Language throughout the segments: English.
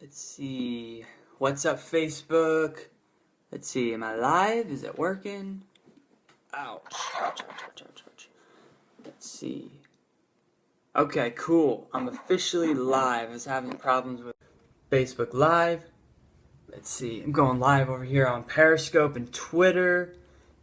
Let's see. What's up, Facebook? Let's see. Am I live? Is it working? Ouch. Ouch, ouch, ouch, ouch, ouch. Let's see. Okay, cool. I'm officially live. I was having problems with Facebook Live. Let's see. I'm going live over here on Periscope and Twitter,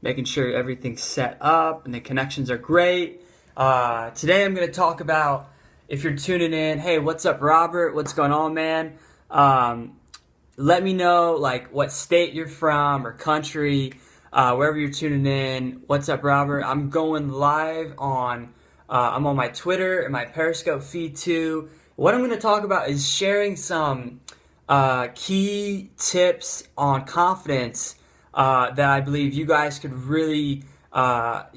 making sure everything's set up and the connections are great. Today I'm going to talk about, if you're tuning in, hey, what's up, Robert? What's going on, man? Let me know like what state you're from or country, wherever you're tuning in. What's up, Robert? I'm going live on I'm on my Twitter and my Periscope feed too. What I'm going to talk about is sharing some key tips on confidence that I believe you guys could really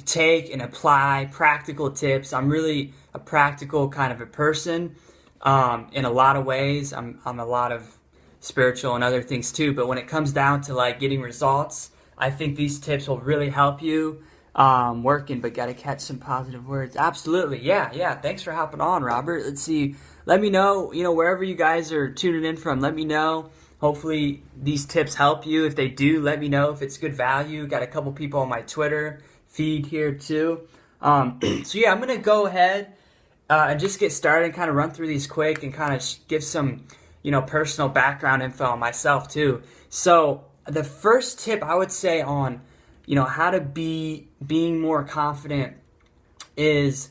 take and apply. Practical tips. I'm really a practical kind of a person in a lot of ways. I'm a lot of spiritual and other things too, but when it comes down to like getting results, I think these tips will really help you. Working, but gotta catch some positive words. Absolutely, yeah. Thanks for hopping on, Robert. Let's see. Let me know, wherever you guys are tuning in from, let me know. Hopefully these tips help you. If they do, let me know if it's good value. Got a couple people on my Twitter feed here too. So yeah, I'm gonna go ahead and just get started and kind of run through these quick and kind of give some, personal background info on myself too. So the first tip I would say on how to being more confident is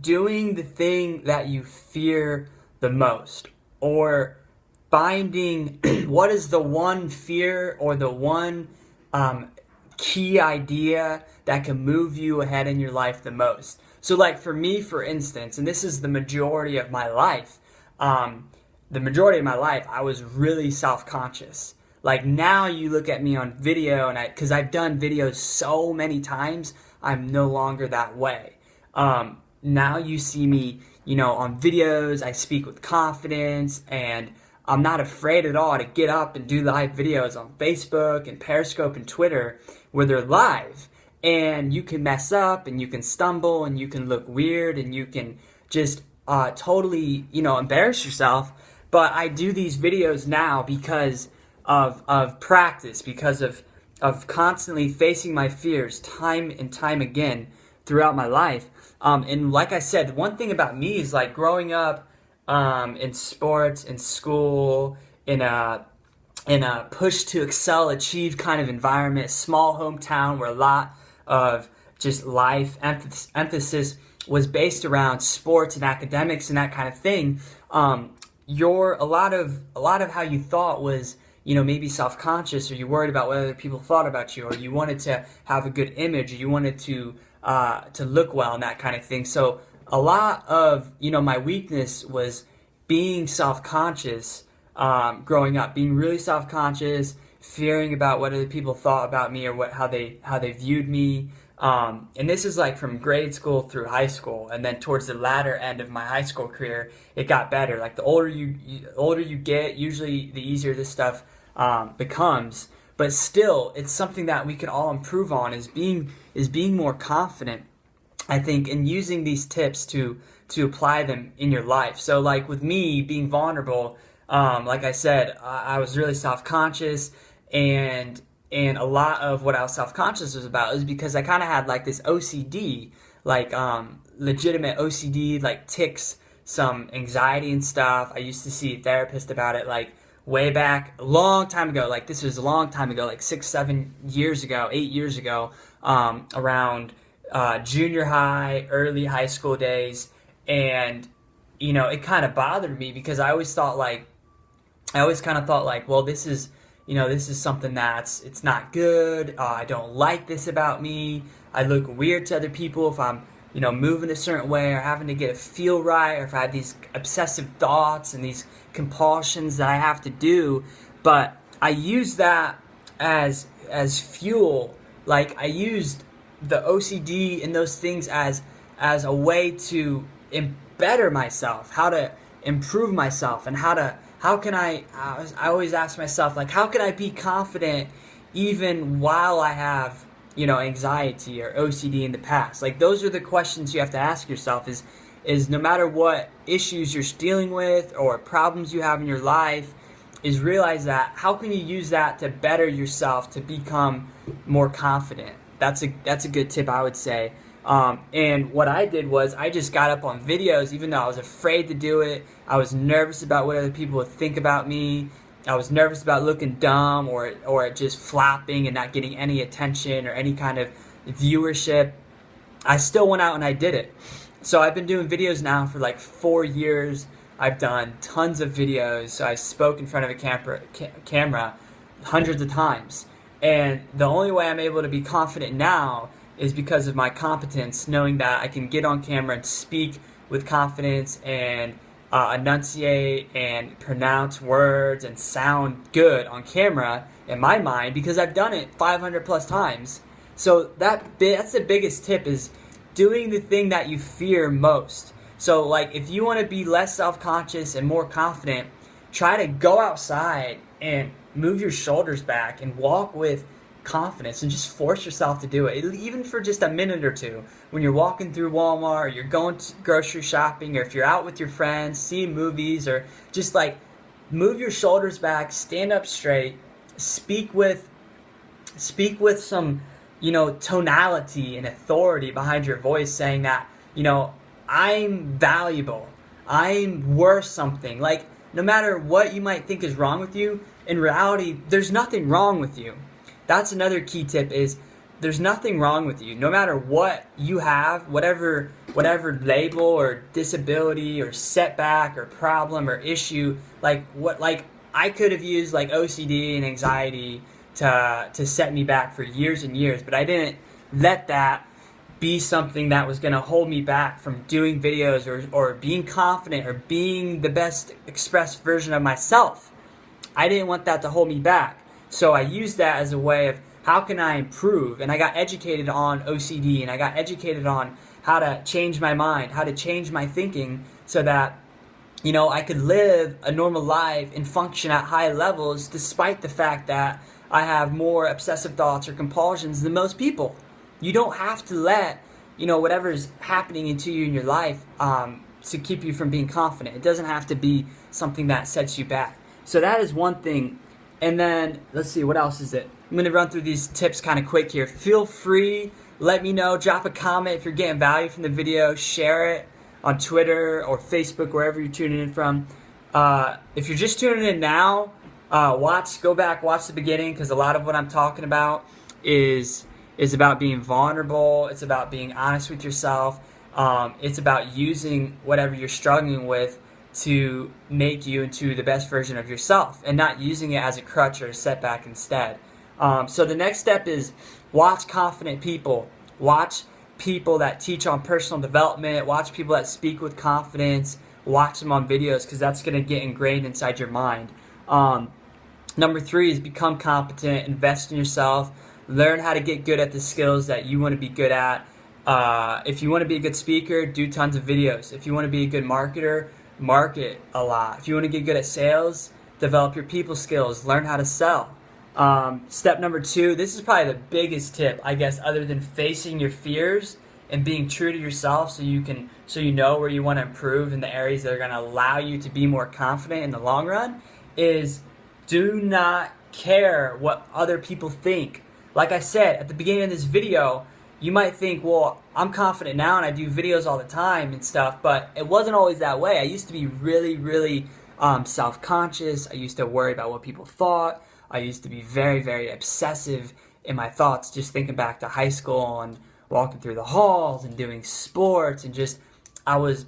doing the thing that you fear the most, or finding what is the one fear or the one key idea that can move you ahead in your life the most. So like for me, for instance, and this is the majority of my life, I was really self-conscious. Like now you look at me on video, and because I've done videos so many times, I'm no longer that way. Now you see me, on videos, I speak with confidence, and I'm not afraid at all to get up and do live videos on Facebook and Periscope and Twitter where they're live. And you can mess up, and you can stumble, and you can look weird, and you can just totally, embarrass yourself. But I do these videos now because of practice, because of constantly facing my fears time and time again throughout my life. And like I said, one thing about me is like growing up in sports, in school, in a push to excel, achieve kind of environment, small hometown where a lot of just life emphasis was based around sports and academics and that kind of thing. A lot of how you thought was, maybe self-conscious, or you worried about what other people thought about you, or you wanted to have a good image, or you wanted to look well and that kind of thing. So a lot of, my weakness was being self-conscious, growing up, being really self-conscious, fearing about what other people thought about me, or how they viewed me. And this is like from grade school through high school, and then towards the latter end of my high school career, it got better. Like the older you get, usually the easier this stuff becomes. But still, it's something that we can all improve on, is being more confident, I think, and using these tips to apply them in your life. So like with me being vulnerable, like I said, I was really self-conscious, and a lot of what I was self-conscious was about is because I kind of had like this OCD, like legitimate OCD, like tics, some anxiety and stuff. I used to see a therapist about it like way back, a long time ago. Like this was a long time ago, like 6-7 years ago, 8 years ago, around junior high, early high school days. And, it kind of bothered me because I always kind of thought like, well, this is something it's not good. I don't like this about me. I look weird to other people if I'm, moving a certain way, or having to get a feel right, or if I have these obsessive thoughts and these compulsions that I have to do. But I use that as fuel. Like I used the OCD and those things as a way to better myself, how to improve myself, and how can I always ask myself, like, how can I be confident even while I have, anxiety or OCD in the past? Like, those are the questions you have to ask yourself, is no matter what issues you're dealing with or problems you have in your life, is realize that how can you use that to better yourself, to become more confident. That's a good tip, I would say. And what I did was I just got up on videos, even though I was afraid to do it. I was nervous about what other people would think about me. I was nervous about looking dumb or just flopping and not getting any attention or any kind of viewership. I still went out and I did it. So I've been doing videos now for like 4 years. I've done tons of videos. So I spoke in front of a camera hundreds of times. And the only way I'm able to be confident now is because of my competence, knowing that I can get on camera and speak with confidence and enunciate and pronounce words and sound good on camera in my mind, because I've done it 500 plus times. So that's the biggest tip, is doing the thing that you fear most. So like if you want to be less self-conscious and more confident, try to go outside and move your shoulders back and walk with confidence and just force yourself to do it, even for just a minute or two. When you're walking through Walmart, or you're going to grocery shopping, or if you're out with your friends, seeing movies, or just like move your shoulders back, stand up straight, speak with some, tonality and authority behind your voice, saying that, I'm valuable, I'm worth something. Like, no matter what you might think is wrong with you, in reality, there's nothing wrong with you. That's another key tip, is there's nothing wrong with you. No matter what you have, whatever label or disability or setback or problem or issue, like I could have used like OCD and anxiety to set me back for years and years, but I didn't let that be something that was going to hold me back from doing videos or being confident or being the best expressed version of myself. I didn't want that to hold me back. So I used that as a way of how can I improve? And I got educated on OCD, and I got educated on how to change my mind, how to change my thinking, so that I could live a normal life and function at high levels despite the fact that I have more obsessive thoughts or compulsions than most people. You don't have to let whatever's happening into you in your life to keep you from being confident. It doesn't have to be something that sets you back. So that is one thing. And then, let's see, what else is it? I'm going to run through these tips kind of quick here. Feel free, let me know, drop a comment if you're getting value from the video, share it on Twitter or Facebook, wherever you're tuning in from. If you're just tuning in now, go back, watch the beginning, because a lot of what I'm talking about is about being vulnerable. It's about being honest with yourself. It's about using whatever you're struggling with to make you into the best version of yourself, and not using it as a crutch or a setback instead. So the next step is watch confident people. Watch people that teach on personal development. Watch people that speak with confidence. Watch them on videos, because that's going to get ingrained inside your mind. Number 3 is become competent. Invest in yourself. Learn how to get good at the skills that you want to be good at. If you want to be a good speaker, do tons of videos. If you want to be a good marketer, market a lot. If you want to get good at sales, develop your people skills. Learn how to sell. Step number 2, this is probably the biggest tip, I guess, other than facing your fears and being true to yourself, so you know where you want to improve in the areas that are going to allow you to be more confident in the long run, is do not care what other people think. Like I said at the beginning of this video, you might think, well, I'm confident now and I do videos all the time and stuff, but it wasn't always that way. I used to be really, really self-conscious. I used to worry about what people thought. I used to be very, very obsessive in my thoughts, just thinking back to high school and walking through the halls and doing sports, and just I was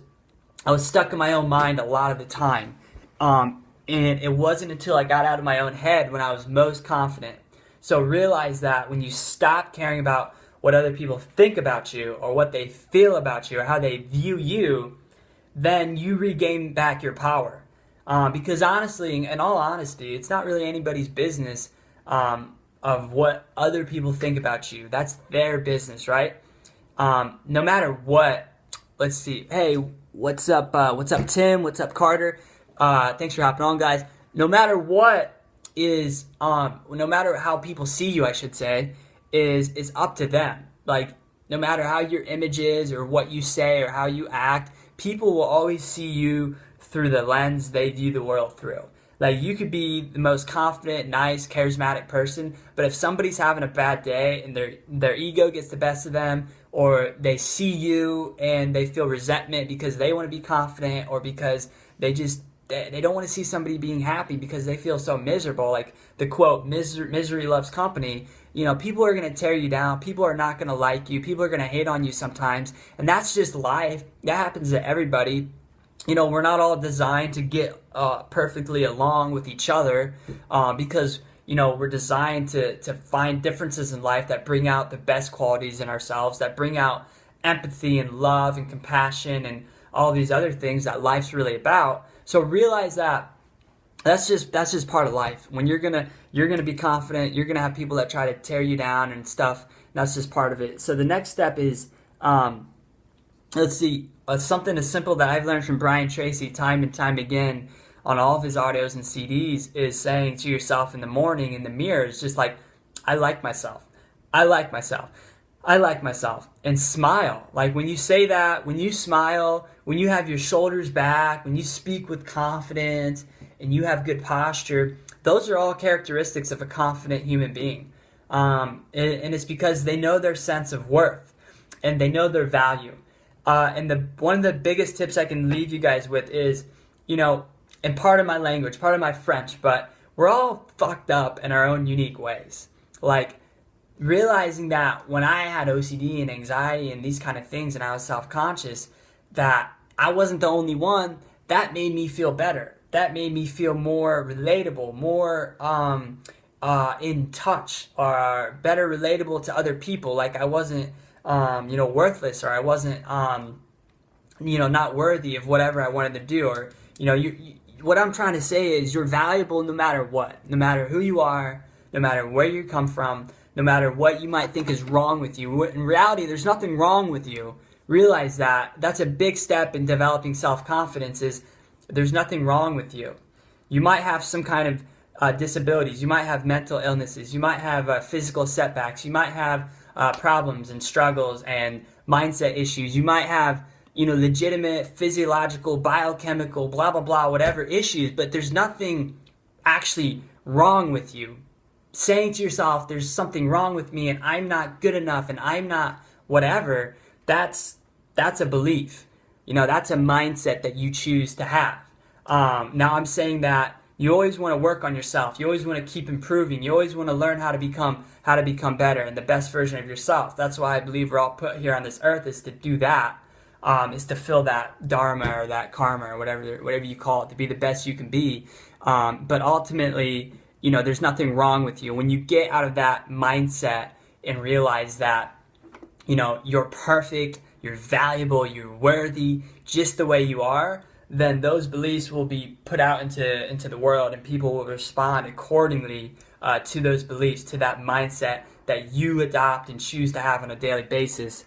stuck in my own mind a lot of the time. And it wasn't until I got out of my own head when I was most confident. So realize that when you stop caring about what other people think about you, or what they feel about you, or how they view you, then you regain back your power. Because honestly, in all honesty, it's not really anybody's business of what other people think about you. That's their business, right? No matter what. Let's see. Hey, what's up? What's up, Tim? What's up, Carter? Thanks for hopping on, guys. No matter what is, no matter how people see you, I should say, is up to them. Like, no matter how your image is, or what you say, or how you act, people will always see you through the lens they view the world through. Like, you could be the most confident, nice, charismatic person, but if somebody's having a bad day and their ego gets the best of them, or they see you and they feel resentment because they want to be confident, or because they don't want to see somebody being happy because they feel so miserable, like the quote, misery loves company, people are going to tear you down. People are not going to like you. People are going to hate on you sometimes, and that's just life. That happens to everybody. We're not all designed to get perfectly along with each other, because, we're designed to find differences in life that bring out the best qualities in ourselves, that bring out empathy and love and compassion and all these other things that life's really about. So realize that that's just part of life. When you're gonna be confident, you're gonna have people that try to tear you down and stuff. That's just part of it. So the next step is, let's see, something as simple that I've learned from Brian Tracy time and time again on all of his audios and CDs is saying to yourself in the morning in the mirror, it's just like, I like myself. I like myself. I like myself. And smile. Like, when you say that, when you smile, when you have your shoulders back, when you speak with confidence and you have good posture, those are all characteristics of a confident human being. And it's because they know their sense of worth and they know their value. And one of the biggest tips I can leave you guys with is, and part of my language, part of my French, but we're all fucked up in our own unique ways. Like, realizing that when I had OCD and anxiety and these kind of things and I was self-conscious, that I wasn't the only one, that made me feel better. That made me feel more relatable, more in touch, or better relatable to other people. Like, I wasn't worthless, or I wasn't, not worthy of whatever I wanted to do. Or, what I'm trying to say is you're valuable no matter what, no matter who you are, no matter where you come from, no matter what you might think is wrong with you. In reality, there's nothing wrong with you. Realize that. That's a big step in developing self-confidence, is there's nothing wrong with you. You might have some kind of disabilities. You might have mental illnesses. You might have physical setbacks. You might have problems and struggles and mindset issues. You might have, legitimate physiological, biochemical, blah, blah, blah, whatever issues, but there's nothing actually wrong with you. Saying to yourself, there's something wrong with me and I'm not good enough and I'm not whatever, that's a belief. That's a mindset that you choose to have. Now I'm saying that you always want to work on yourself. You always want to keep improving. You always want to learn how to become better and the best version of yourself. That's why I believe we're all put here on this earth, is to do that, is to fill that dharma or that karma or whatever you call it, to be the best you can be. But ultimately, there's nothing wrong with you. When you get out of that mindset and realize that, you're perfect, you're valuable, you're worthy, just the way you are, then those beliefs will be put out into the world, and people will respond accordingly to those beliefs, to that mindset that you adopt and choose to have on a daily basis.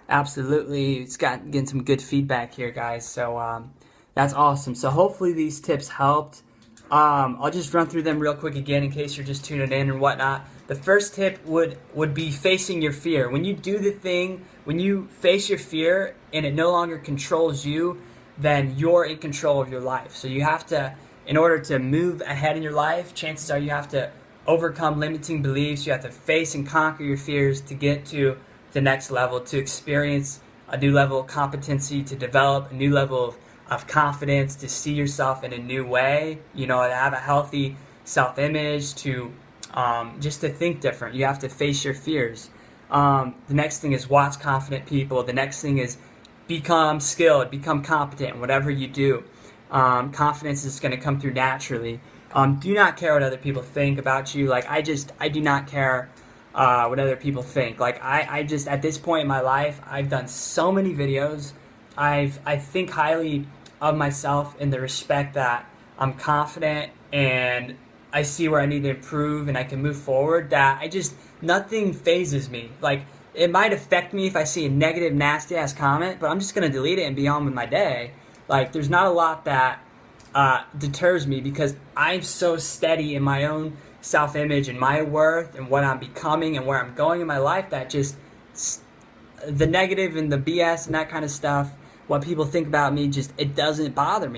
Absolutely. It's getting some good feedback here, guys. So that's awesome. So hopefully these tips helped. I'll just run through them real quick again in case you're just tuning in and whatnot. The first tip would be facing your fear. When you do the thing, when you face your fear and it no longer controls you, then you're in control of your life. So you have to, in order to move ahead in your life, chances are you have to overcome limiting beliefs. You have to face and conquer your fears to get to the next level, to experience a new level of competency, to develop a new level of confidence, to see yourself in a new way, to have a healthy self-image, to just to think different. You have to face your fears. The next thing is watch confident people. The next thing is become skilled, become competent in whatever you do. Confidence is going to come through naturally. Do not care what other people think about you. Like, I do not care what other people think. Like, I just, at this point in my life, I've done so many videos. I think highly of myself in the respect that I'm confident and I see where I need to improve and I can move forward, that nothing phases me. Like, it might affect me if I see a negative, nasty ass comment, but I'm just going to delete it and be on with my day. Like, there's not a lot that deters me, because I'm so steady in my own self-image and my worth and what I'm becoming and where I'm going in my life, that just the negative and the BS and that kind of stuff what people think about me, just it doesn't bother me.